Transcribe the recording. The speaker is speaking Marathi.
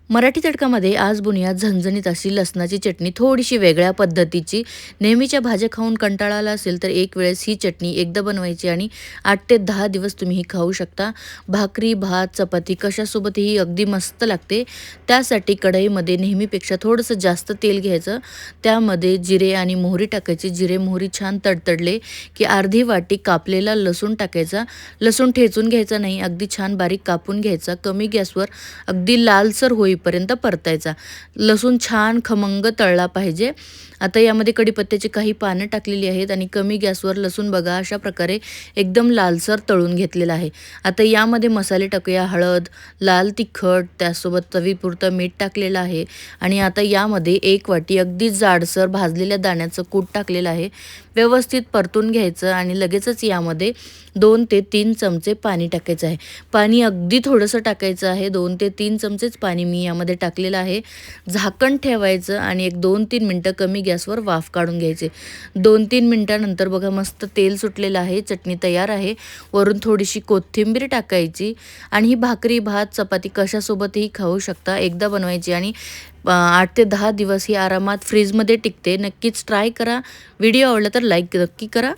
मराठी तडकामध्ये आज बनवूया झणझणीत अशी लसणाची चटणी, थोडीशी वेगळ्या पद्धतीची. नेहमीच्या भाज्या खाऊन कंटाळा आला असेल तर एक वेळेस ही चटणी एकदा बनवायची आणि 8 ते 10 दिवस तुम्ही ही खाऊ शकता. भाकरी, भात, चपाती कशासोबतही ही अगदी मस्त लागते. त्यासाठी कढईमध्ये नेहमीपेक्षा थोडंसं जास्त तेल घ्यायचं. त्यामध्ये जिरे आणि मोहरी टाकायची. जिरे, मोहरी छान तडतडले की अर्धी वाटी कापलेला लसूण टाकायचा. लसूण ठेचून घ्यायचा नाही, अगदी छान बारीक कापून घ्यायचा. कमी गॅसवर अगदी लालसर होईपर्यंत परतायचा. लसूण छान खमंग तळला पाहिजे. आता यामध्ये कढीपत्त्याची काही पानं टाकलेली आहेत आणि कमी गॅसवर लसूण बघा अशा प्रकारे एकदम लालसर तळून घेतलेला आहे. आता यामध्ये मसाले टाकूया. हळद, लाल तिखट, त्यासोबत चवीपुरतं मीठ टाकलेलं आहे आणि आता यामध्ये 1 वाटी अगदी जाडसर भाजलेल्या दाण्याचं कूट टाकलेलं आहे. व्यवस्थित परतून घ्यायचं आणि लगेचच यामध्ये 2 ते 3 चमचे पाणी टाकायचं आहे. पाणी अगदी थोडंसं टाकायचं आहे. 2 ते 3 चमचेच पाणी मी यामध्ये टाकलेलं आहे. झाकण ठेवायचं आणि एक 2-3 मिनटं कमी गॅसवर वाफ काढून घ्यायचे. 2-3 मिनिटानंतर बघा मस्त तेल सुटलेलं आहे. चटणी तयार आहे. वरून थोडीशी कोथिंबीर टाकायची आणि ही भाकरी, भात, चपाती कशासोबतही खाऊ शकता. एकदा बनवायची आणि 8 ते 10 दिवस ही आरामात फ्रीजमध्ये टिकते. नक्कीच ट्राय करा. व्हिडिओ आवडला तर लाईक नक्की करा.